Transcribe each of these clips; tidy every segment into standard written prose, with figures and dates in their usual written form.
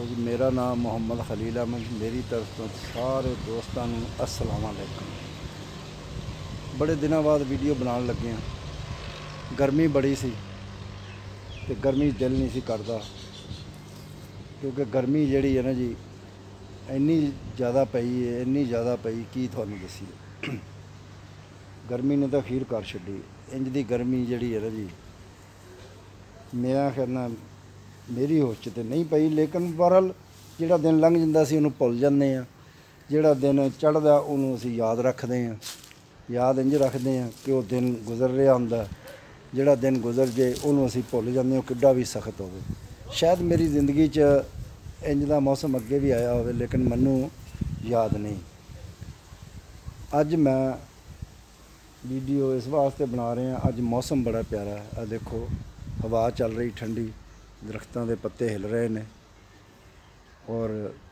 जी मेरा नाम मोहम्मद खलील अहमद, मेरी तरफ तो सारे दोस्तों अस्सलाम वालेकुम। बड़े दिनों बाद वीडियो बनाने लगे हैं। गर्मी बड़ी सी ते गर्मी दिल नहीं सी करता, क्योंकि गर्मी जिहड़ी है ना जी इन्नी ज़्यादा पई है, इन्नी ज़्यादा पई की तुहानूं दसीए। गर्मी ने तो अखीर कर छड्डी। इंज दी गर्मी जिहड़ी है ना जी मेरा कहना मेरी होश च नहीं पई, लेकिन बहरहाल जिहड़ा दिन लंघ जांदा सी उहनूं भुल जांदे आ, जिहड़ा दिन चढ़दा उहनूं असीं याद रखदे आ। याद इंज रखदे आ कि वो दिन गुजर रहा हुंदा, जिहड़ा दिन गुजर जाए उहनूं असीं भुल जांदे आ किड्डा भी सख्त होवे। शायद मेरी जिंदगी च इंज दा मौसम अगे भी आया होवे, लेकिन मैनूं याद नहीं। अज मैं वीडियो इस वास्ते बना रहे हैं, अज मौसम बड़ा प्यारा है। आ देखो हवा चल रही ठंडी, दरख्तों के पत्ते हिल रहे हैं और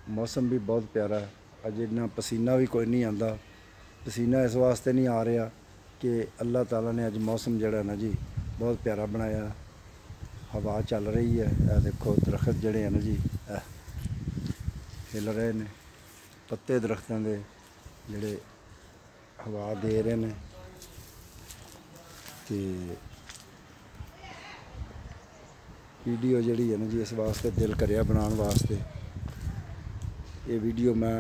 मौसम भी बहुत प्यारा है। अज इन्ना पसीना भी कोई नहीं आता। पसीना इस वास्ते नहीं आ रहा कि अल्लाह ताला ने अज मौसम जड़ा ना जी बहुत प्यारा बनाया। हवा चल रही है, यह देखो दरख्त जड़े हैं ना जी हिल रहे हैं, पत्ते दरख्तों के जड़े हवा दे रहे हैं। तो वीडियो जी है ना जी इस वास्ते दिल करिया बनाने वास्ते। ये वीडियो मैं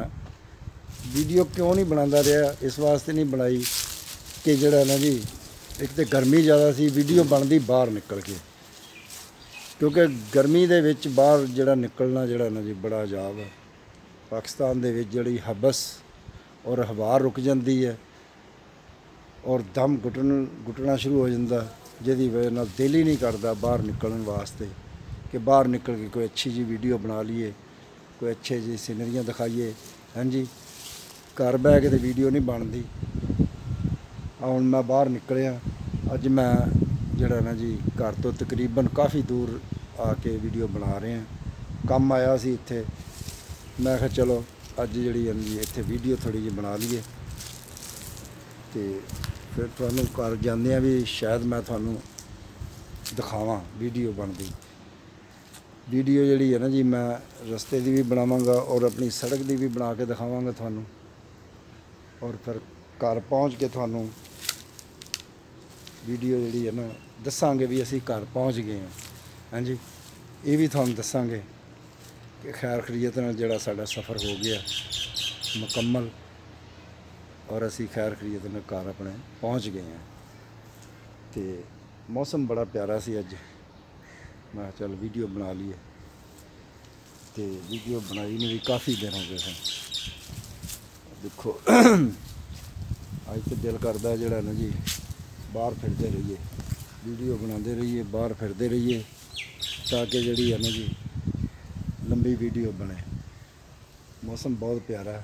क्यों नहीं बनाता रहा, इस वास्ते नहीं बनाई कि जड़ा ना जी एक तो गर्मी ज़्यादा सी, वीडियो बनती बाहर निकल के, क्योंकि गर्मी दे विच बाहर जड़ा निकलना जड़ा ना जी बड़ा अजाब है। पाकिस्तान दे विच जड़ी हबस और हवा रुक जाती है और दम घुटना शुरू हो जाता, जिहदी वजह नाल दिल ही नहीं करता बाहर निकलने वास्ते कि बाहर निकल के कोई अच्छी जी वीडियो बना लीए, कोई अच्छे जी सीनरियाँ दिखाइए। हाँ जी, घर बह के तो वीडियो नहीं बनती। हुण मैं बाहर निकलिया, अज मैं जड़ा ना जी घर तो तकरीबन काफ़ी दूर आके वीडियो बना रहे हैं। कम आया सी इत्थे, मैं कहा चलो अज जी इत्थे वीडियो थोड़ी जी बना लीए। तो फिर तुहानूं घर जांदियां भी शायद मैं तुहानूं दिखावां वीडियो बनती। वीडियो जी है ना जी मैं रस्ते की भी बनावांगा और अपनी सड़क की भी बना के दिखावांगा तुहानूं, और फिर घर पहुँच के तुहानूं वीडियो जी है ना दसांगे भी असीं घर पहुँच गए हैं। हाँ जी, ये भी तुहानूं दसांगे कि खैर खरीयत नाल जिहड़ा साडा सफ़र हो गया मुकम्मल और असी खैर खरीयत नाल घर अपने पहुँच गए हैं। तो मौसम बड़ा प्यारा सी अज, मैं चल वीडियो बना लीए। तो वीडियो बनाई ने भी काफ़ी दिन हो गए हैं। देखो अज तो दिल करदा जड़ा ना जी बाहर फिरते रहिए, वीडियो बनाते रहिए, बाहर फिरते रहिए, ताकि जी है ना जी लंबी वीडियो बने। मौसम बहुत प्यारा है,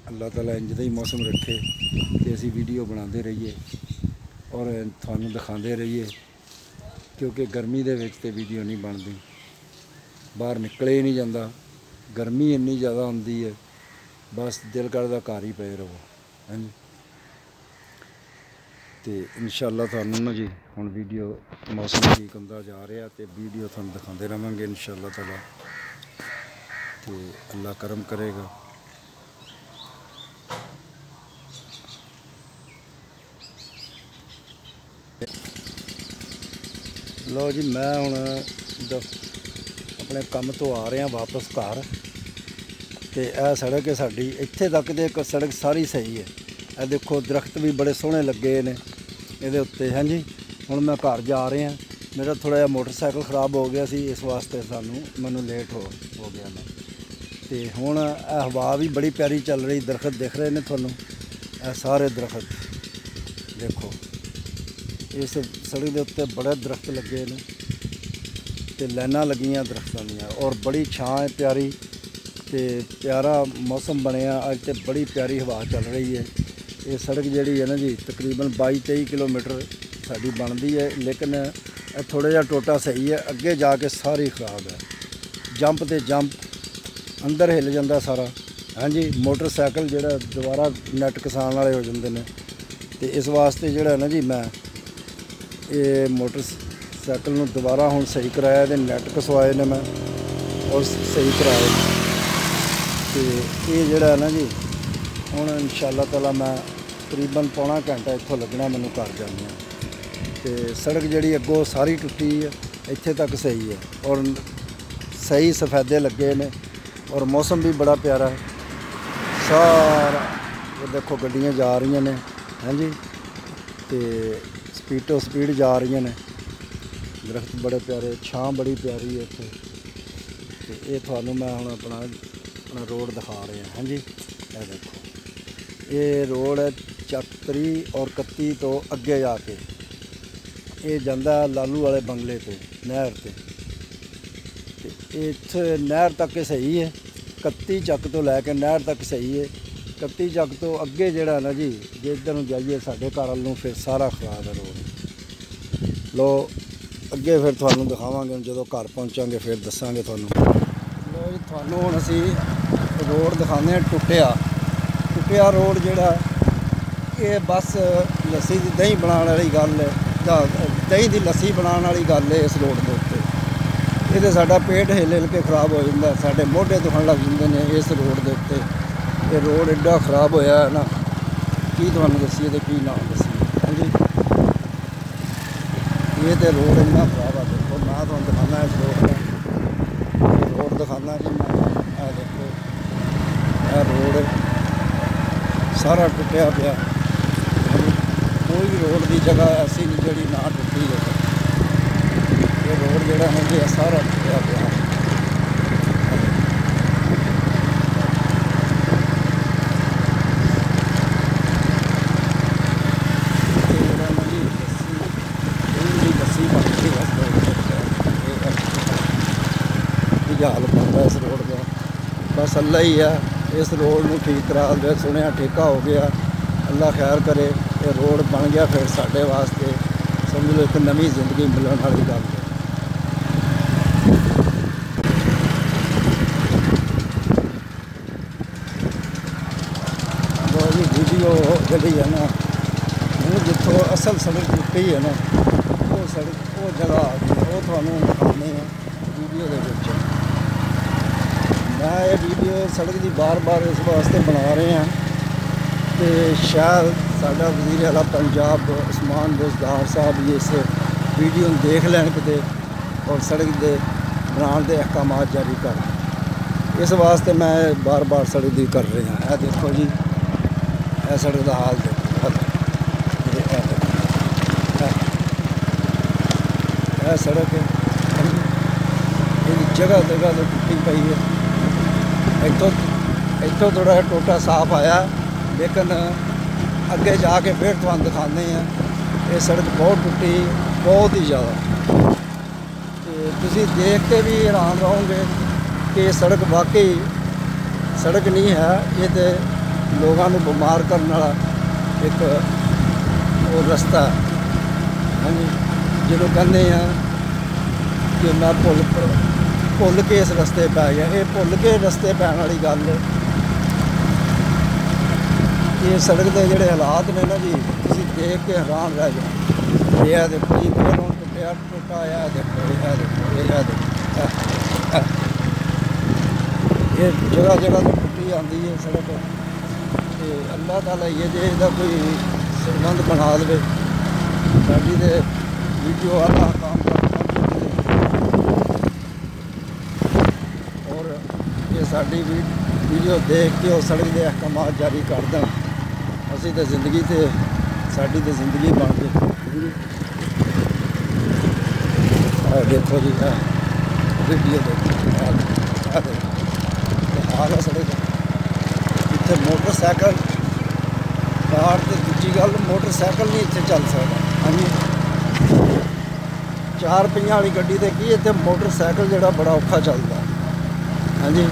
अल्लाह ताला इंज दा ही मौसम रखे कि असी वीडियो बनाते रहिए और थानू दिखाते रहिए, क्योंकि गर्मी दे विच ते वीडियो नहीं बनती, बाहर निकले ही नहीं जाता। गर्मी इन्नी ज़्यादा होंदी है, बस दिल करदा घर ही पे रहो। हाँ जी, तो इंशाअल्लाह थानू ना जी हुण वीडियो मौसम ठीक होंदा जा रहा, तो वीडियो थानू दिखाते रहांगे इंशाअल्लाह ताला। तो अल्लाह करम करेगा। लो जी मैं हुण अपने काम तो आ रहा वापस घर, तो यह सड़क है साड़ी, इत्थे तक तो एक सड़क सारी सही है। यह देखो दरख्त भी बड़े सोहने लगे ने ये उत्ते। हाँ जी, हुण मैं घर जा रहा, मेरा थोड़ा जिहा मोटरसाइकिल खराब हो गया सी, इस वास्ते मैनू लेट हो गया मैं। तो हुण हवा भी बड़ी प्यारी चल रही, दरख्त दिख रहे हैं थानू, सारे दरख्त देखो इस सड़क के उत्ते बड़े दरख्त लगे ने, तो लाइनां लगियां दरख्तों दियां और बड़ी छां है प्यारी, तो प्यारा मौसम बनया अज, तो बड़ी प्यारी हवा चल रही है। ये सड़क जी है ना जी तकरीबन 22-23 किलोमीटर साड़ी बनती है, लेकिन थोड़ा जिहा टोटा सही है, अगे जाके सारी खराब है। जंप तो जंप अंदर हिल जाता सारा। हाँ जी, मोटरसाइकिल जोड़ा दोबारा नैट कसान वाले हो जाते हैं। तो इस वास्ते जोड़ा ना जी मैं ये मोटरसाइकिल दोबारा हुण सही कराया, तो नैट कसवाए ने मैं, और सही कराए। तो ये जोड़ा ना जी हुण इंशाअल्लाह ताला मैं तकरीबन पौना घंटा इत्थों लगना मैनू घर जाने। तो सड़क जी अगों सारी टुटी है, इत्थे तक सही है और सही सफेदे लगे ने और मौसम भी बड़ा प्यारा है सारा। ये देखो गड्डियाँ जा रही ने, हाँ जी, तो स्पीडो स्पीड जा रही ने। दरख्त बड़े प्यारे, छां बड़ी प्यारी है इत्थे। तो ये थानू मैं हुण अपना रोड दिखा रहे हैं। हाँ जी, ये देखो ये रोड है चक्री और 31 तो अगे जाके ये जांदा लालू वाले बंगले पे नहर से। इत्थे नहर तक सही है, 31 ਚੱਕ तो लैके नहर तक सही है। 31 ਚੱਕ तो अगे जोड़ा ना जी जे इधर नूं जाइए साडे घर वाल नूं फिर सारा खराब है रोड। लो अगे फिर तुहानूं दिखावांगे, जो घर पहुँचांगे फिर दसांगे तुहानूं। लो जी तुहानूं हुण असीं रोड दिखाने टुटिया रोड जोड़ा ये बस लस्सी दी दही बनाने वाली गल है, दही की लस्सी बनाने वाली गल है। इस रोड के उत्ते ये साडा पेट हिल हिल के खराब हो जाता, साडे मोढे दुखण लग जाते हैं इस रोड के उत्ते। ये रोड एडा खराब होया है ना, की तुहानूं दसीए ते की ना दसीए। हाँ जी, ये तो रोड इन्ना खराब है। देखो मैं तुहानूं दिखाना इस रोड दिखाना जी मैं। देखो यह रोड सारा टुटिया पिया, कोई भी रोड की जगह ऐसी नहीं जी ना टुटी है। ये रोड जोड़ा है जी सारा टुटिया पिया। हाल बनता इस रोड का, बस अल्लाह ही है इस रोड में ठीक करा दे। सुनिया ठेका हो गया, अल्लाह खैर करे। ये रोड बन गया फिर साढ़े वास्ते समझ लो एक नवी जिंदगी मिलने वाली गल है। जी वीडियो जी है ना हूँ जितों असल सड़क टुटी है ना वो सड़क वो जगह आ गई, वो थानू दिखाने वीडियो के। मैं ये वीडियो सड़क की बार बार इस वास्ते बना रहे हैं कि शायद साडा वज़ीर आला पंजाब उस्मान बुज़दार साहब भी इस वीडियो देख लैन किते और सड़क के बनाने के अहकाम जारी कर। इस वास्ते मैं बार बार सड़क की कर रहे हैं। यह देखो जी यह सड़क का हाल देखो, यह सड़क है जगह जगह तो टुटी पई है। इतों थोड़ा टोटा साफ आया, लेकिन अगे जाके फिर तुहानूं दिखाने हैं। ये सड़क बहुत टुटी, बहुत ही ज़्यादा। तो तुसीं देख के भी हैरान रहोगे कि ये सड़क वाकई सड़क नहीं है, ये तो लोगों को बीमार करने वाला एक वो रस्ता है। हाँ जी, जो कहते हैं कि मैं भुल के इस रस्ते पै गया, ये भुल के रस्ते पैन वाली गल है। ये सड़क के जोड़े हालात ने ना जी तुसीं देख के हैरान रह जाओ। यह देखो जी फिर हूँ टुटिया टुटा आया, देखो यह देखो यह देखो ये जगह जगह तो टुटी आती है सड़क। तो अल्लाह ताला ये जे इसका कोई संबंध बना दे साडी ते वीडियो वाला काम और ये साडी वीडियो देख के और सड़क के अहकाम जारी कर दें। असी तो जिंदगी से साडी तो जिंदगी बन गई। देखो जी वीडियो देखो हाल है सड़क। इतने मोटरसाइकिल कार तो दूजी गल मोटरसाइकिल नहीं इतने चल सकता। हाँ जी, 4 पहिया वाली गड्डी तो की इतने मोटरसाइकिल जोड़ा बड़ा औखा चलता। हाँ जी।